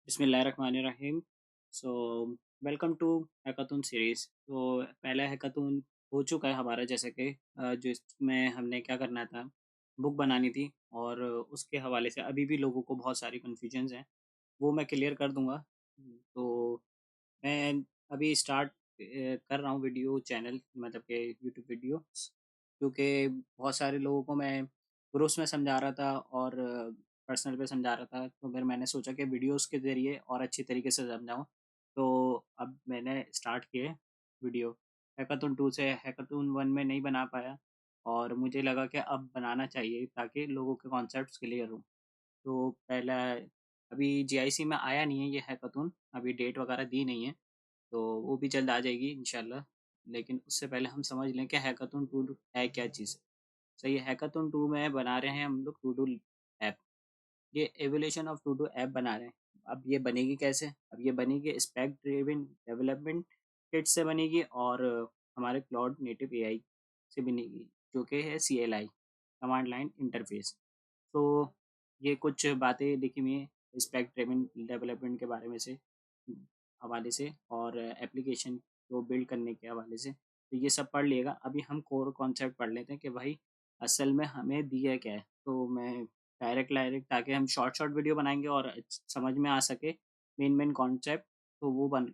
बिस्मिल्लाहिर्रहमानिर्रहीम। So welcome to hackathon series. तो पहला हैकाथन हो चुका है हमारा, जैसे कि जिसमें हमने क्या करना था, बुक बनानी थी। और उसके हवाले से अभी भी लोगों को बहुत सारी कन्फ्यूजन्स हैं, वो मैं क्लियर कर दूंगा। तो मैं अभी स्टार्ट कर रहा हूँ वीडियो चैनल, मतलब कि यूट्यूब वीडियो, क्योंकि बहुत सारे लोगों को मैं ग्रुप्स में समझा रहा था और पर्सनल पे समझा रहा था। तो फिर मैंने सोचा कि वीडियोस के ज़रिए और अच्छी तरीके से समझाऊँ। तो अब मैंने स्टार्ट किए वीडियो। हैकाथन 2 से हैकाथन 1 में नहीं बना पाया, और मुझे लगा कि अब बनाना चाहिए ताकि लोगों के कॉन्सेप्ट्स क्लियर हों। तो पहला, अभी जीआईसी में आया नहीं है ये हैकाथन, अभी डेट वगैरह दी नहीं है, तो वो भी जल्द आ जाएगी इंशाल्लाह। लेकिन उससे पहले हम समझ लें कि हैकाथन 2 है क्या चीज़। सही है, हैकाथन 2 में बना रहे हैं हम लोग टू डू ऐप। ये evolution of to do app बना रहे हैं। अब ये बनेगी कैसे? अब ये बनेगी स्पेक ड्रिवन डेवलपमेंट किट से बनेगी, और हमारे क्लाउड नेटिव एआई से बनेगी, जो कि है सीएलआई, कमांड लाइन इंटरफेस। तो ये कुछ बातें लिखी हुई हैं स्पेक ड्रिवन डेवलपमेंट के बारे में से, हवाले से, और एप्लीकेशन को बिल्ड करने के हवाले से। तो ये सब पढ़ लिएगा। अभी हम कोर कॉन्सेप्ट पढ़ लेते हैं कि भाई असल में हमें दिया क्या है। तो मैं डायरेक्ट ताकि हम शॉर्ट शॉर्ट वीडियो बनाएंगे और समझ में आ सके मेन कॉन्सेप्ट, तो वो बन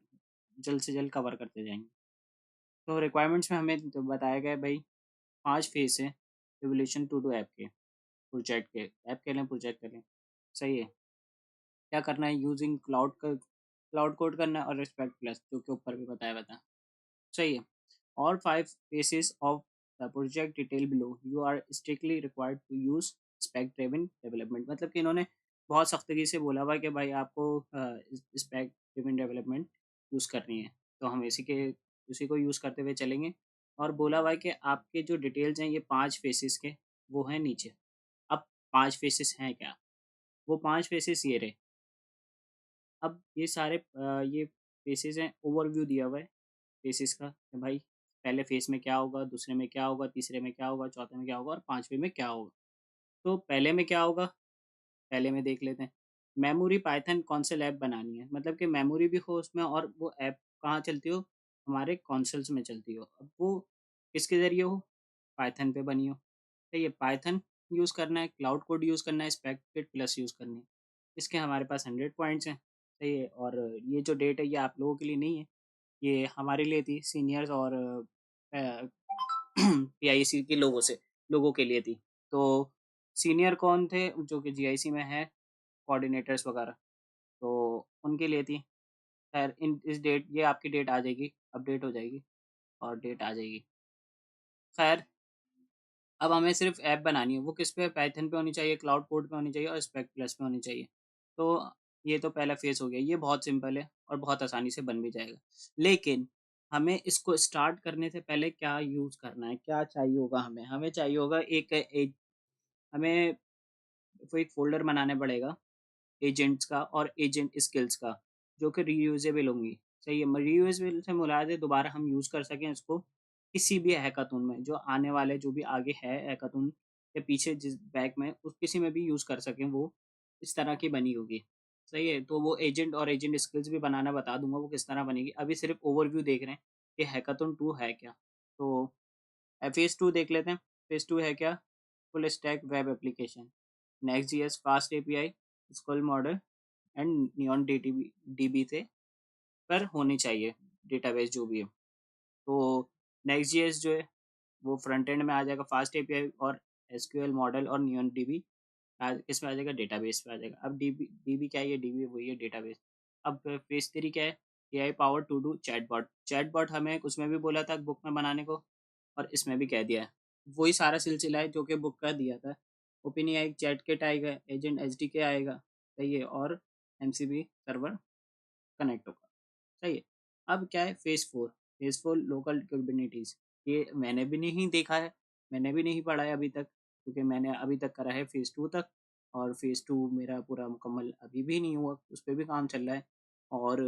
जल्द से जल्द कवर करते जाएंगे। तो रिक्वायरमेंट्स में हमें तो बताया गया है भाई, 5 फेस है एवोल्यूशन टू डू ऐप के, प्रोजेक्ट के, ऐप के लें प्रोजेक्ट के लें। सही है। क्या करना है? यूजिंग क्लाउड कोड करना है, और रिस्पेक्ट प्लस, जो कि ऊपर भी बताया सही है। All 5 phases of the project detail below. You are strictly required to use spec driven development। मतलब कि इन्होंने बहुत सख्ती से बोला हुआ है कि भाई आपको स्पेक ड्रिवन डेवलपमेंट यूज़ करनी है। तो हम उसी को यूज़ करते हुए चलेंगे। और बोला हुआ है कि आपके जो डिटेल्स हैं ये 5 फेसेस के, वो हैं नीचे। अब 5 फेसेस हैं क्या? वो 5 फेसेस ये रहे। अब ये सारे ये फेसेस हैं, ओवरव्यू दिया हुआ है फेसेस का, कि भाई पहले फेस में क्या होगा, दूसरे में क्या होगा, तीसरे में क्या होगा, चौथे में क्या होगा, और पांचवें में क्या होगा। तो पहले में क्या होगा, पहले में देख लेते हैं। मेमोरी पाइथन कौन से लैब बनानी है, मतलब कि मेमोरी भी हो उसमें, और वो ऐप कहाँ चलती हो, हमारे कॉन्सोल्स में चलती हो। अब वो किसके ज़रिए हो, पाइथन पे बनी हो। तो ये पाइथन यूज़ करना है, क्लाउड कोड यूज़ करना है, स्पेक किट प्लस यूज़ करनी है। इसके हमारे पास 100 पॉइंट्स हैं। सही है। और ये जो डेट है ये आप लोगों के लिए नहीं है, ये हमारे लिए थी, सीनियर्स और पीआईसी के लोगों के लिए थी। तो सीनियर कौन थे, जो कि जीआईसी में है, कोऑर्डिनेटर्स वगैरह, तो उनके लिए थी। खैर, इन इस डेट ये आपकी डेट आ जाएगी, अपडेट हो जाएगी, और डेट आ जाएगी। खैर, अब हमें सिर्फ ऐप बनानी है। वो किस पे? पाइथन पे होनी चाहिए, क्लाउड कोड पे होनी चाहिए, और स्पेक प्लस पे होनी चाहिए। तो ये तो पहला फेस हो गया। ये बहुत सिंपल है और बहुत आसानी से बन भी जाएगा। लेकिन हमें इसको स्टार्ट करने से पहले क्या यूज़ करना है, क्या चाहिए होगा हमें? हमें चाहिए होगा हमें कोई एक फ़ोल्डर बनाना पड़ेगा एजेंट्स का और एजेंट स्किल्स का, जो कि रीयूजेबल होंगी। सही है। रीयूजेबल से मुराद है दोबारा हम यूज़ कर सकें इसको किसी भी हैकाथॉन में, जो आने वाले, जो भी आगे है हैकाथॉन के पीछे जिस बैक में, उस किसी में भी यूज़ कर सकें, वो इस तरह की बनी होगी। सही है। तो वो एजेंट और एजेंट स्किल्स भी बनाना बता दूंगा, वो किस तरह बनेगी। अभी सिर्फ ओवरव्यू देख रहे हैं कि हैकाथॉन 2 है क्या। तो फेज़ 2 देख लेते हैं। फेज़ 2 है क्या? Full stack web application, next GS fast API, school model, and neon dB से पर होनी चाहिए डेटाबेस जो भी है। तो नेक्स्ट जीएस जो है वो फ्रंट एंड में आ जाएगा, फास्ट एपीआई और एसक्यूएल मॉडल और नियॉन डीबी इसमें आ जाएगा, डेटाबेस पे आ जाएगा। अब डीबी डीबी क्या है? ये डीबी वही है, डेटाबेस। अब फेज 3 क्या है? AI power to do chatbot. Chatbot हमें उसमें भी बोला था बुक में बनाने को, और इसमें भी कह दिया है। वही सारा सिलसिला है जो कि बुक का दिया था। ओपन एआई चैट किट आएगा, एजेंट एसडीके आएगा, सही है, और एमसीबी सर्वर कनेक्ट होगा। सही है। अब क्या है? Phase 4 local capabilities. ये मैंने भी नहीं देखा है, मैंने भी नहीं पढ़ा है अभी तक, क्योंकि मैंने अभी तक करा है फेज़ 2 तक, और फेज़ 2 मेरा पूरा मुकम्मल अभी भी नहीं हुआ, उस पे भी काम चल रहा है। और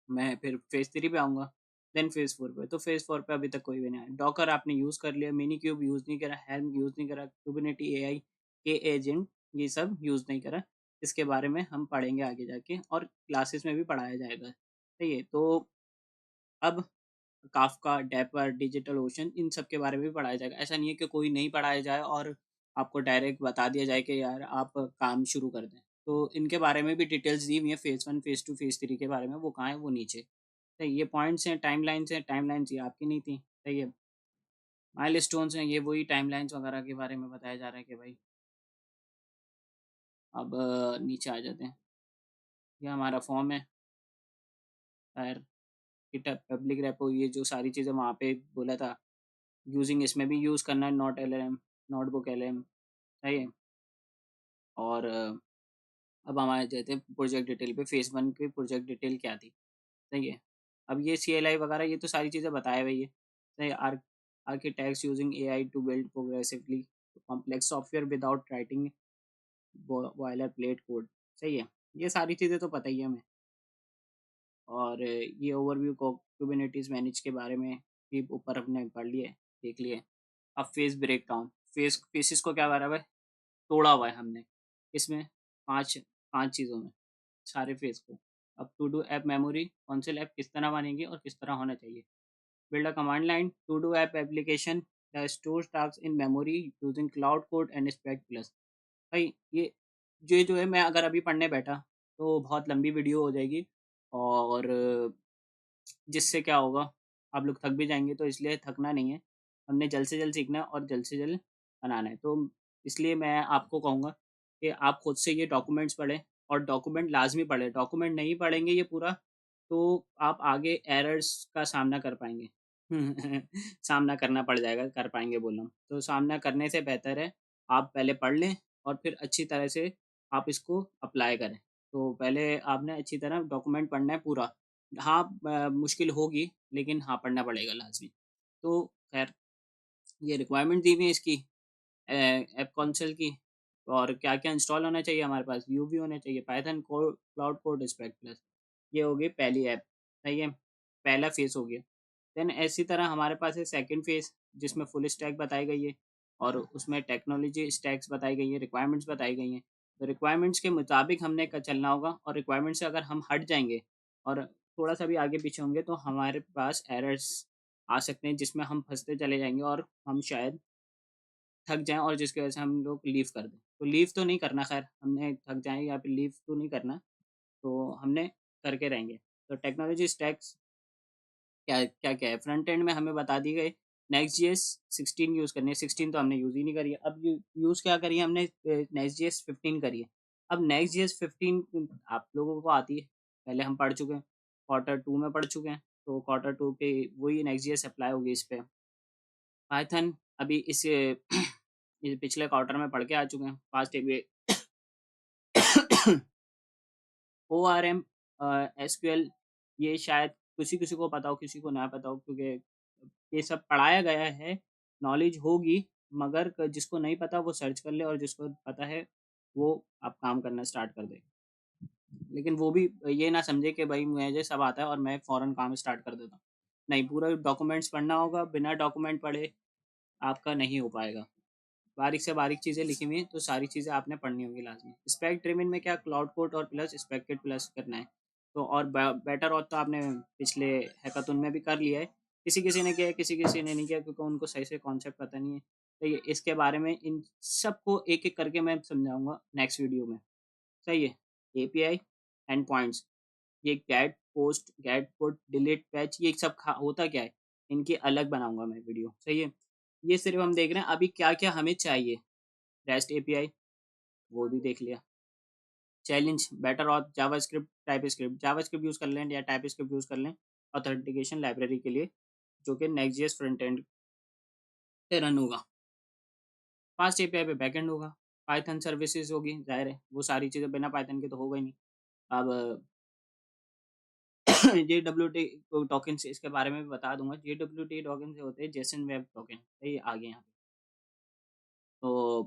मैं फिर फेज़ 3 पे आऊँगा, देन फेज़ 4 पे। तो फेज़ 4 पे अभी तक कोई भी नहीं आया। डॉकर आपने यूज़ कर लिया, मिनी क्यूब यूज़ नहीं करा, हेल्म यूज़ नहीं करा, कुबरनेटी एआई के एजेंट ये सब यूज़ नहीं करा। इसके बारे में हम पढ़ेंगे आगे जाके और क्लासेस में भी पढ़ाया जाएगा। सही है? तो अब काफ़्का, डेपर, डिजिटल ओशन इन सब के बारे में भी पढ़ाया जाएगा। ऐसा नहीं है कि कोई नहीं पढ़ाया जाए और आपको डायरेक्ट बता दिया जाए कि यार आप काम शुरू कर दें। तो इनके बारे में भी डिटेल्स दी हुई है फ़ेज़ 1, फ़ेज़ 2, फ़ेज़ 3 के बारे में, वो कहाँ है? वो नीचे। तो ये पॉइंट्स हैं, टाइमलाइन्स हैं, टाइमलाइन्स ये आपकी नहीं थी, सही है। माइलस्टोन्स हैं, ये वही टाइमलाइन्स वगैरह के बारे में बताया जा रहा है कि भाई अब नीचे आ जाते हैं। ये हमारा फॉर्म है, खैर गिटहब पब्लिक रेपो ये जो सारी चीज़ें वहाँ पे बोला था, यूज़िंग इसमें भी यूज़ करना है नोट एलएम, नोटबुक एलएम, सही है। और अब हम आ जाते हैं प्रोजेक्ट डिटेल पे, फ़ेज़ 1 की प्रोजेक्ट डिटेल क्या थी, सही है। अब ये सीएलआई वगैरह ये तो सारी चीज़ें बताए हुए ही है, सही है। Architects using AI to build progressively complex software without writing boilerplate code, सही है। ये सारी चीज़ें तो पता ही है हमें। और ये ओवरव्यू को कुबरनेटिस मैनेज के बारे में भी ऊपर हमने पढ़ लिया है, देख लिया है। अब फेस ब्रेकडाउन, फेसेस को क्या करा हुआ है, तोड़ा हुआ है हमने। इसमें 5 5 चीज़ों में, सारे फेस को। अब टू डू ऐप मेमोरी, कौन से ऐप किस तरह बनेंगे और किस तरह होना चाहिए। Build a command line to do app application that stores task in memory using Claude code and spec plus. भाई ये जो है मैं अगर अभी पढ़ने बैठा तो बहुत लंबी वीडियो हो जाएगी और जिससे क्या होगा, आप लोग थक भी जाएँगे, तो इसलिए थकना नहीं है। हमने जल्द से जल्द सीखना है और जल्द से जल्द बनाना है। तो इसलिए मैं आपको कहूँगा कि आप खुद से ये डॉक्यूमेंट्स पढ़ें और डॉक्यूमेंट लाज़मी पढ़ें। डॉक्यूमेंट नहीं पढ़ेंगे ये पूरा, तो आप आगे एरर्स का सामना कर पाएँगे। सामना करना पड़ जाएगा, कर पाएँगे बोल रहा हूँ। तो सामना करने से बेहतर है, आप पहले पढ़ लें और फिर अच्छी तरह से आप इसको अप्लाई करें। तो पहले आपने अच्छी तरह डॉक्यूमेंट पढ़ना है पूरा। हाँ, मुश्किल होगी, लेकिन हाँ, पढ़ना पड़ेगा लाज़मी। तो ख़ैर ये रिक्वायरमेंट दी हुई है इसकी ऐप कौंसल की और क्या-क्या इंस्टॉल होना चाहिए हमारे पास, यूवी होना चाहिए, Python Claude code spec plus. ये हो गई पहली ऐप, सही है? पहला फ़ेज़ हो गया। देन इसी तरह हमारे पास है सेकंड फ़ेज़ जिसमें फुल स्टैक बताई गई है और उसमें टेक्नोलॉजी स्टैक्स बताई गई है, रिक्वायरमेंट्स बताई गई हैं। तो रिक्वायरमेंट्स के मुताबिक हमने क चलना होगा और रिक्वायरमेंट से अगर हम हट जाएँगे और थोड़ा-सा भी आगे पीछे होंगे तो हमारे पास एरर्स आ सकते हैं जिसमें हम फँसते चले जाएँगे और हम शायद थक जाएँ और जिसकी वजह से हम लोग लीव कर दें। तो लीव तो नहीं करना ख़ैर, हमने थक जाएँ या फिर लीव तो नहीं करना, तो हमने करके रहेंगे। तो टेक्नोलॉजी स्टैक्स क्या-क्या है? फ्रंट एंड में हमें बता दी गई नेक्स्ट.जेएस 16 यूज़ करनी है, 16 तो हमने यूज़ ही नहीं करी है। अब यूज़ क्या करी है हमने नेक्स्ट.जेएस 15 करी है। अब नेक्स्ट.जेएस 15 आप लोगों को आती है, पहले हम पढ़ चुके हैं, क्वार्टर 2 में पढ़ चुके हैं, तो क्वार्टर 2 के वही नेक्स्ट.जेएस अप्लाई होगी इस पे। पाइथन अभी इस ये पिछले क्वार्टर में पढ़ के आ चुके हैं, पास्ट वे ओआरएम एसक्यूएल ये शायद किसी-किसी को पता हो, किसी को ना पता हो क्योंकि ये सब पढ़ाया गया है, नॉलेज होगी मगर जिसको नहीं पता वो सर्च कर ले और जिसको पता है वो अब काम करना स्टार्ट कर दे। लेकिन वो भी ये ना समझे कि भाई मुझे सब आता है और मैं फ़ौरन काम स्टार्ट कर देता हूँ। नहीं, पूरा डॉक्यूमेंट्स पढ़ना होगा, बिना डॉक्यूमेंट पढ़े आपका नहीं हो पाएगा। बारीक से बारीक चीज़ें लिखी हुई हैं, तो सारी चीज़ें आपने पढ़नी होंगी लाज़मी। स्पेक ड्रिवन में क्या क्लाउड कोड और प्लस स्पेक्टेड प्लस करना है। तो और बेटर ऑथ तो आपने पिछले हैकाथॉन में भी कर लिया है। किसी-किसी ने किया है, किसी-किसी ने नहीं किया क्योंकि उनको सही से कॉन्सेप्ट पता नहीं है। तो ये इसके बारे में इन सबको एक-एक करके मैं समझाऊँगा नेक्स्ट वीडियो में, सही है? एपीआई, एंड पॉइंट्स, ये गेट, पुट, डिलीट, पैच ये सब होता क्या है? इनकी अलग बनाऊँगा मैं वीडियो, सही है? ये सिर्फ़ हम देख रहे हैं अभी क्या-क्या हमें चाहिए। रेस्ट एपीआई वो भी देख लिया। Challenge better auth JavaScript use कर लें या टाइपस्क्रिप्ट यूज़ कर लें ऑथेंटिकेशन लाइब्रेरी के लिए, जो कि नेक्स्ट.जेएस फ्रंट एंड पे रन होगा। फास्ट एपीआई पे बैकएंड होगा। पाइथन सर्विसेज़ होगी, ज़ाहिर है, वो सारी चीज़ें बिना पाइथन के तो होगा ही नहीं। अब जेडब्ल्यूटी टोकन्स इसके बारे में भी बता दूँगा। जेडब्ल्यूटी टोकन जो होते हैं जेसन वेब टोकन, सही है, आ गए यहाँ पे। तो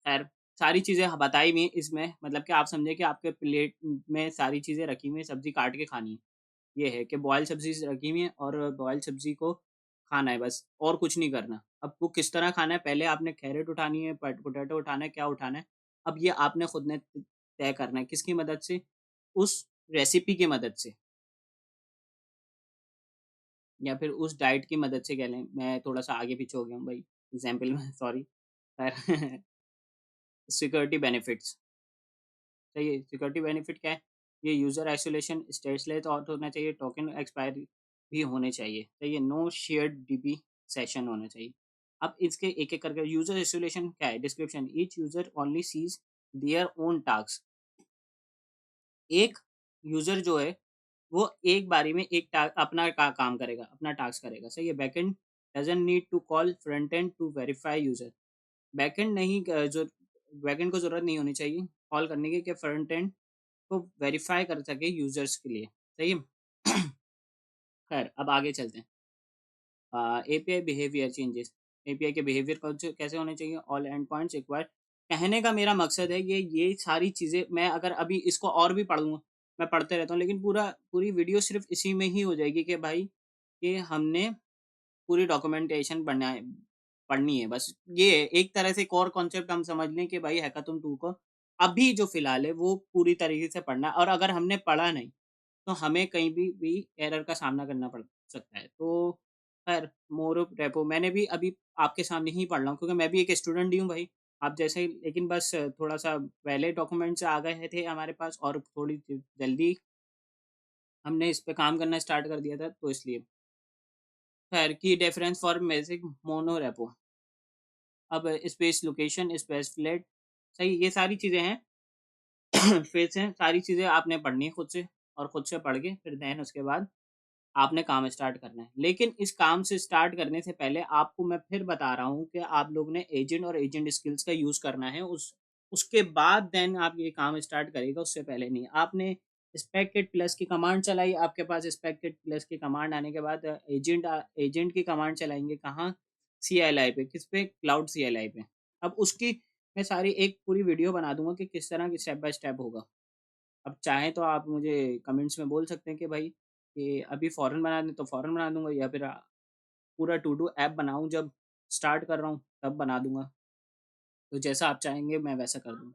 खैर सारी चीज़ें बताई हुई हैं इसमें मतलब कि आप समझे कि आपके प्लेट में सारी चीज़ें रखी हुई हैं, सब्ज़ी काट के खानी है। ये है कि बॉयल सब्ज़ी रखी हुई है और बॉयल सब्ज़ी को खाना है बस और कुछ नहीं करना। अब वो किस तरह खाना है, पहले आपने कैरेट उठानी है, पोटैटो उठाना है, क्या उठाना है, अब ये आपने खुद ने तय करना है, किसकी मदद से? उस रेसिपी की मदद से, या फिर उस डाइट की मदद से कह लें। मैं थोड़ा-सा आगे-पीछे हो गया हूँ भाई एग्ज़ाम्पल में, सॉरी। खैर सिक्योरिटी बेनिफिट्स, सही है। सिक्योरिटी बेनिफिट क्या है? ये यूज़र आइसोलेशन, स्टेटलेस ऑथ होना चाहिए, टोकन एक्सपायरी भी होने चाहिए, सही है। नो शेयर्ड डीबी सेशन होना चाहिए। अब इसके एक-एक करके यूज़र आइसोलेशन क्या है? Description, each user only sees their own task. एक यूज़र जो है, वो एक बारी में एक अपना काम करेगा, अपना टास्क करेगा, सही है। Backend doesn't need to call front end to verify user. Backend नहीं जो बैकएंड को ज़रूरत नहीं होनी चाहिए कॉल करने की कि फ्रंट एंड को वेरीफाई कर सके यूज़र्स के लिए, सही है। खैर अब आगे चलते हैं। एपीआई बिहेवियर चेंजेस, एपीआई के बिहेवियर कैसे होने चाहिए? All and points required. कहने का मेरा मकसद है ये सारी चीज़ें मैं अगर अभी इसको और भी पढ़ूँगा, मैं पढ़ते रहता हूँ, लेकिन पूरी वीडियो सिर्फ़ इसी में ही हो जाएगी कि भाई कि हमने पूरी डॉक्यूमेंटेशन पढ़नी है बस। ये है, एक तरह से कोर कॉन्सेप्ट हम समझ लें कि भाई हैकाथॉन 2 को अभी जो फ़िलहाल है वो पूरी तरीके से पढ़ना है, और अगर हमने पढ़ा नहीं तो हमें कहीं भी एरर का सामना करना पड़ सकता है। तो खैर मोर ऑफ रेपो मैंने भी अभी आपके सामने ही पढ़ रहा हूँ, क्योंकि मैं भी एक स्टूडेंट ही हूँ भाई, आप जैसे ही। लेकिन बस थोड़ा-सा पहले डॉक्यूमेंट्स आ गए थे हमारे पास, और थोड़ी जल्दी हमने इस पे काम करना स्टार्ट कर दिया था, तो इसलिए। खैर की difference for basic mono repo. अब स्पेस लोकेशन, स्पेस फ्लैट, सही, ये सारी चीज़ें हैं। फिर से सारी चीज़ें आपने पढ़नी है खुद से, और खुद से पढ़ के फिर देन उसके बाद आपने काम स्टार्ट करना है। लेकिन इस काम से स्टार्ट करने से पहले आपको मैं फिर बता रहा हूँ कि आप लोग ने एजेंट और एजेंट स्किल्स का यूज़ करना है। उसके बाद देन आप ये काम स्टार्ट करिएगा, उससे पहले नहीं। आपने स्पेक्टेड प्लस की कमांड चलाई, आपके पास स्पेक्टेड प्लस की कमांड आने के बाद एजेंट की कमांड चलाएँगे कहाँ? सीएलआई पे, किस पे? क्लाउड सीएलआई पे। अब उसकी मैं सारी एक पूरी वीडियो बना दूँगा कि किस तरह की स्टेप बाय स्टेप होगा। अब चाहें तो आप मुझे कमेंट्स में बोल सकते हैं कि भाई कि अभी फ़ौरन बना दें तो फ़ौरन बना दूँगा, या फिर पूरा टू डू ऐप बनाऊँ जब स्टार्ट कर रहा हूँ तब बना दूँगा। तो जैसा आप चाहेंगे मैं वैसा कर दूँगा।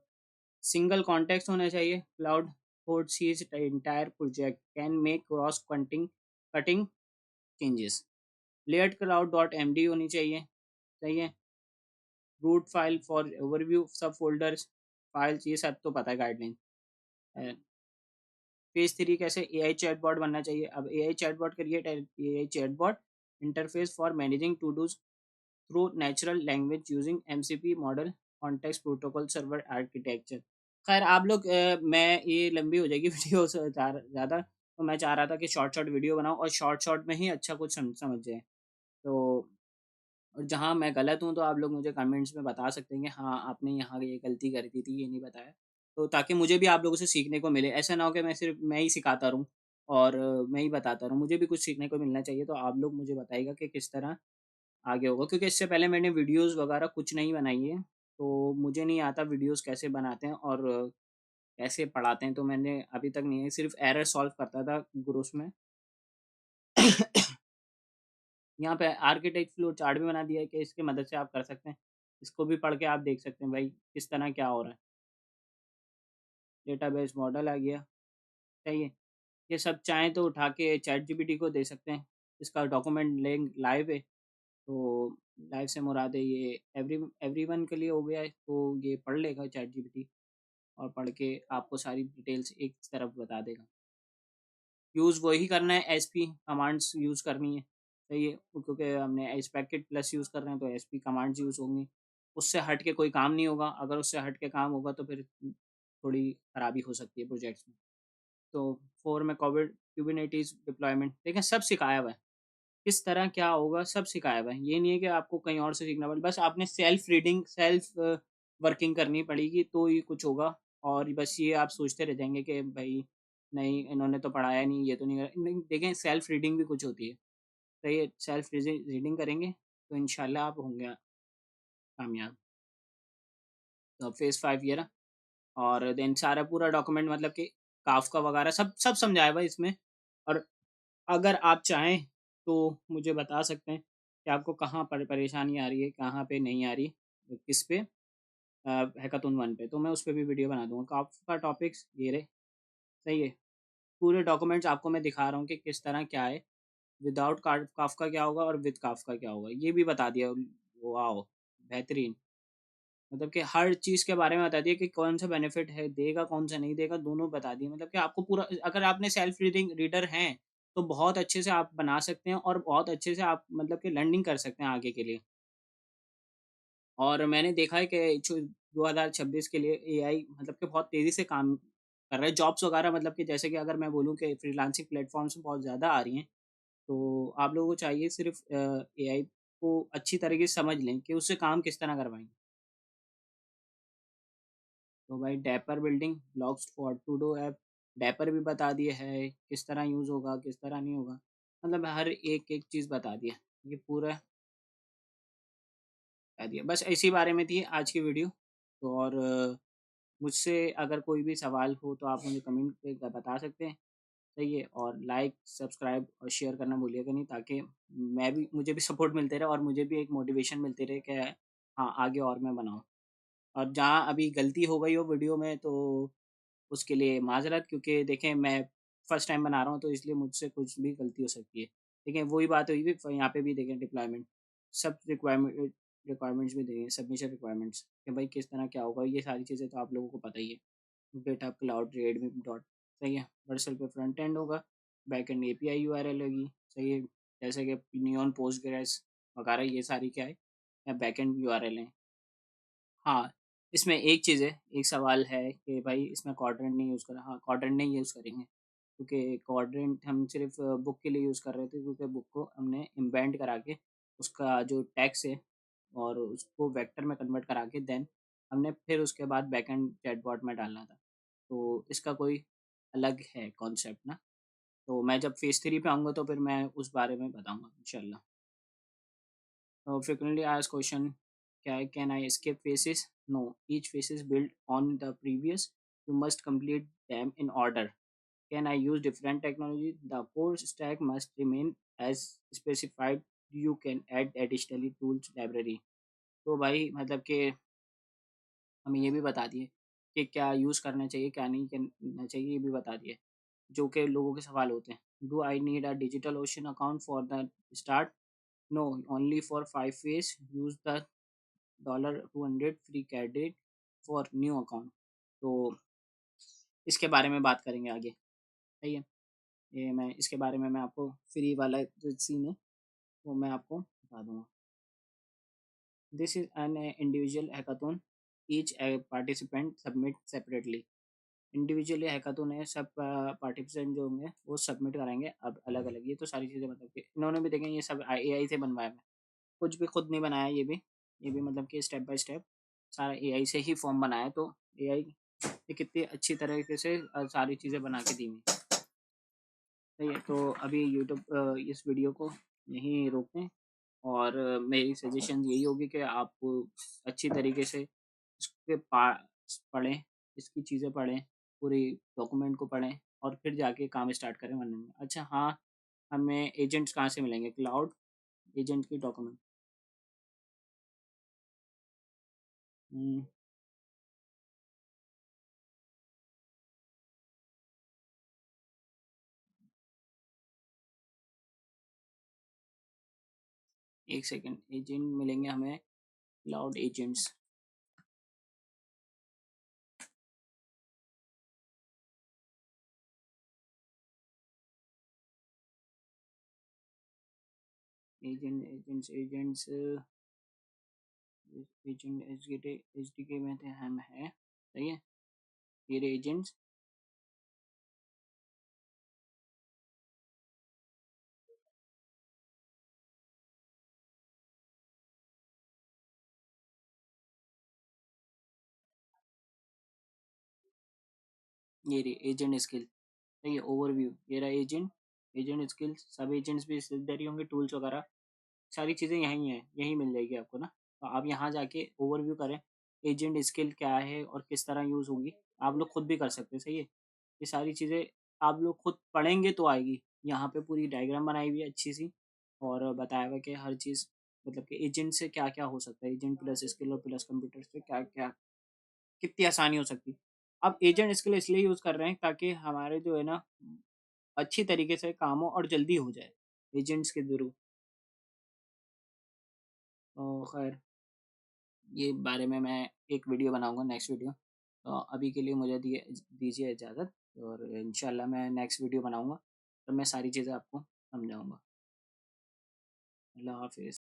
सिंगल कॉन्टेक्स्ट होना चाहिए। Claude code sees the entire project can make cross cutting changes. Layered Claude dot MD होनी चाहिए, सही है। Root file for overview subfolders, files, ये सब तो पता है गाइडलाइन। अ, फेज़ 3 कैसे? एआई चैटबॉट बनना चाहिए। अब AI chatbot create AI chatbot interface for managing to dos through natural language using MCP model context protocol server architecture. खैर आप लोग मैं ये लंबी हो जाएगी वीडियो से ज़्यादा, तो मैं चाह रहा था कि शॉर्ट वीडियो बनाऊँ और शॉर्ट में ही अच्छा कुछ समझ जाए। तो और जहाँ मैं गलत हूँ तो आप लोग मुझे कमेंट्स में बता सकते हैं कि हाँ, आपने यहाँ ये गलती कर दी थी, ये नहीं बताया। तो ताकि मुझे भी आप लोगों से सीखने को मिले। ऐसा ना हो कि मैं सिर्फ़ मैं ही सिखाता रहूँ और मैं ही बताता रहूँ। मुझे भी कुछ सीखने को मिलना चाहिए, तो आप लोग मुझे बताइएगा कि किस तरह आगे होगा। क्योंकि इससे पहले मैंने वीडियोज़ वगैरह कुछ नहीं बनाई है, तो मुझे नहीं आता वीडियोज़ कैसे बनाते हैं और कैसे पढ़ाते हैं, तो मैंने अभी तक नहीं है, सिर्फ़ एरर सॉल्व करता था ग्रुप्स में। यहाँ पे आर्किटेक्ट फ्लो चार्ट भी बना दिया है कि इसकी मदद से आप कर सकते हैं। इसको भी पढ़ के आप देख सकते हैं भाई किस तरह क्या हो रहा है। डेटाबेस मॉडल आ गया, सही है। ये सब चाहें तो उठा के चैटजीपीटी को दे सकते हैं। इसका डॉक्यूमेंट लिंक लाइव है, तो लाइव से मुराद है ये एवरीवन के लिए हो गया है, तो ये पढ़ लेगा चैटजीपीटी, और पढ़ के आपको सारी डिटेल्स एक तरफ बता देगा। यूज़ वही करना है, एसपी कमांड्स यूज़ करनी है, सही है। क्योंकि हमने एस्पेक्टेड प्लस यूज़ कर रहे हैं तो एसपी कमांड्स यूज़ होंगी। उससे हट के कोई काम नहीं होगा, अगर उससे हट के काम होगा तो फिर थोड़ी खराबी हो सकती है प्रोजेक्ट्स में। तो 4 में कोविड कुबरनेटिस डिप्लॉयमेंट देखें, सब सिखाया हुआ है। किस तरह क्या होगा सब सिखाया हुआ है। ये नहीं है कि आपको कहीं और से सीखना पड़े, बस आपने सेल्फ वर्किंग करनी पड़ेगी तो ही कुछ होगा। और बस ये आप सोचते रह जाएँगे कि भई नहीं इन्होंने तो पढ़ाया नहीं, ये तो नहीं करा नहीं, देखें सेल्फ रीडिंग भी कुछ होती है। सही है, सेल्फ रीडिंग करेंगे तो इंशाल्लाह आप होंगे कामयाब। तो फेज़ 5 ये रहा, और देन सारा पूरा डॉक्यूमेंट मतलब कि काफ़का वगैरह सब सब समझाया हुआ है इसमें। और अगर आप चाहें तो मुझे बता सकते हैं कि आपको कहाँ पर परेशानी आ रही है, कहाँ पे नहीं आ रही, किस पे हैकाथॉन 1 पे, तो मैं उस पे भी वीडियो बना दूँगा। काफ़्का टॉपिक्स ये रहे, सही है। पूरे डॉक्यूमेंट्स आपको मैं दिखा रहा हूँ कि किस तरह क्या है, विदाउट कार्ड काफ्का क्या होगा और विद काफ्का क्या होगा, ये भी बता दिया। वॉव! बेहतरीन। मतलब कि हर चीज़ के बारे में बता दिया कि कौन-सा बेनिफिट है, देगा, कौन-सा नहीं देगा, दोनों बता दिए। मतलब कि आपको पूरा, अगर आपने सेल्फ रीडिंग रीडर हैं, तो बहुत अच्छे से आप बना सकते हैं और बहुत अच्छे से आप मतलब कि लर्निंग कर सकते हैं आगे के लिए। और मैंने देखा है कि जो 2026 के लिए एआई मतलब कि बहुत तेज़ी से काम कर रहा है। जॉब्स वगैरह मतलब कि जैसे कि अगर मैं बोलूँ कि फ्रीलांसिंग प्लेटफ़ॉर्म्स बहुत ज़्यादा आ रही हैं, तो आप लोगों को चाहिए सिर्फ़ एआई को अच्छी तरीके से समझ लें कि उससे काम किस तरह करवाएँ। तो भाई Dapr building blocks for to do app, Dapr भी बता दिए है, किस तरह यूज़ होगा, किस तरह नहीं होगा। मतलब हर एक-एक चीज़ बता दिया। ये पूरा बता दिया। बस इसी बारे में थी आज की वीडियो। तो और मुझसे अगर कोई भी सवाल हो तो आप मुझे कमेंट पे बता सकते हैं, सही है? और लाइक, सब्सक्राइब और शेयर करना भूलिएगा नहीं, ताकि मुझे भी सपोर्ट मिलते रहे और मुझे भी एक मोटिवेशन मिलती रहे कि हाँ, आगे और मैं बनाऊँ। और जहाँ अभी गलती हो गई हो वीडियो में तो उसके लिए माज़रत, क्योंकि देखें मैं फर्स्ट टाइम बना रहा हूँ तो इसलिए मुझसे कुछ भी गलती हो सकती है। देखें वही बात हुई भी यहाँ पे भी देखें डिप्लॉयमेंट, सब रिक्वायरमेंट्स भी दी हैं, सबमिशन रिक्वायरमेंट्स कि भाई किस तरह क्या होगा, ये सारी चीज़ें तो आप लोगों को पता ही है। गिटहब क्लाउड रेडमी डॉट, सही है। वर्सल पे फ्रंट एंड होगा, बैक एंड एपीआई यूआरएल होगी, सही है। जैसे कि नियॉन, पोस्टग्रेस वगैरह ये सारी क्या है, या बैक एंड यूआरएल हैं। हाँ, इसमें एक चीज़ है, एक सवाल है कि भाई इसमें क्वाड्रेंट नहीं यूज़ करा। हाँ, क्वाड्रेंट नहीं यूज़ करेंगे, क्योंकि क्वाड्रेंट हम सिर्फ़ बुक के लिए यूज़ कर रहे थे, क्योंकि बुक को हमने एम्बेड करा के उसका जो टेक्स्ट है और उसको वेक्टर में कन्वर्ट करा के देन हमने फिर उसके बाद बैकएंड चैटबॉट में डालना था। तो इसका कोई अलग है कॉन्सेप्ट ना, तो मैं जब फ़ेज़ 3 पे आऊँगा तो फिर मैं उस बारे में बताऊँगा इंशाल्लाह। Frequently asked question can I escape phases? No, each phase is built on the previous. You must complete them in order. Can I use different technology? The core stack must remain as specified. You can add additionally tools library. तो भाई मतलब कि हमें ये भी बता दिए कि क्या यूज़ करना चाहिए, क्या नहीं करना चाहिए, ये भी बता दिए। जो कि लोगों के सवाल होते हैं। Do I need a Digital Ocean account for the start? No, only for 5 phase. Use the $200 free credit for new account. तो इसके बारे में बात करेंगे आगे, सही है। ये मैं इसके बारे में मैं आपको फ्री वाला जो सीन है वो मैं आपको बता दूंगा। This is an individual hackathon, each participant submit separately. Individually hackathon है, सब पार्टिसिपेंट जो होंगे वो सबमिट कराएंगे अब अलग अलग। ये तो सारी चीज़ें मतलब कि इन्होंने भी देखें, ये सब एआई से बनवाया है, कुछ भी खुद नहीं बनाया। ये भी मतलब कि स्टेप बाय स्टेप सारा एआई से ही फॉर्म बनाया है। तो एआई ने कितनी अच्छी तरीके से सारी चीज़ें बना के दी हुई, सही है। तो अभी यूट्यूब इस वीडियो को यहीं रोकते हैं। और मेरी सजेशन यही होगी कि आप अच्छी तरीके से इसके पढ़ें, इसकी चीज़ें पढ़ें, पूरी डॉक्यूमेंट को पढ़ें और फिर जाके काम स्टार्ट करें बनने में। अच्छा हाँ, हमें एजेंट्स कहाँ से मिलेंगे? क्लाउड एजेंट की डॉक्यूमेंट। एक सेकंड, एजेंट मिलेंगे हमें, क्लाउड एजेंट्स। एजेंट्स एजेंट एचडीके में थे हम हैं, सही है। ये रहे एजेंट्स, ये रही एजेंट स्किल, सही है। ओवरव्यू, ये रहा एजेंट, एजेंट स्किल्स, सब एजेंट्स भी इधर ही होंगे, टूल्स वगैरह सारी चीज़ें यहीं हैं, यहीं मिल जाएगी आपको ना। तो आप यहाँ जाके ओवरव्यू करें, एजेंट स्किल क्या है और किस तरह यूज़ होगी, आप लोग खुद भी कर सकते हैं, सही है। ये सारी चीज़ें आप लोग खुद पढ़ेंगे तो आएगी। यहाँ पे पूरी डायग्राम बनाई हुई है अच्छी सी, और बताया हुआ है कि हर चीज़ मतलब कि एजेंट से क्या क्या हो सकता है, एजेंट प्लस स्किल और प्लस कंप्यूटर से क्या क्या कितनी आसानी हो सकती। अब एजेंट इसके लिए इसलिए यूज़ कर रहे हैं ताकि हमारे जो है ना अच्छी तरीके से काम हो और जल्दी हो जाए, एजेंट्स के थ्रू। तो ख़ैर ये बारे में मैं एक वीडियो बनाऊँगा नेक्स्ट वीडियो। तो अभी के लिए मुझे दीजिए इजाज़त और इंशाल्लाह मैं नेक्स्ट वीडियो बनाऊँगा, तो मैं सारी चीज़ें आपको समझाऊँगा। अल्लाह हाफ़िज़।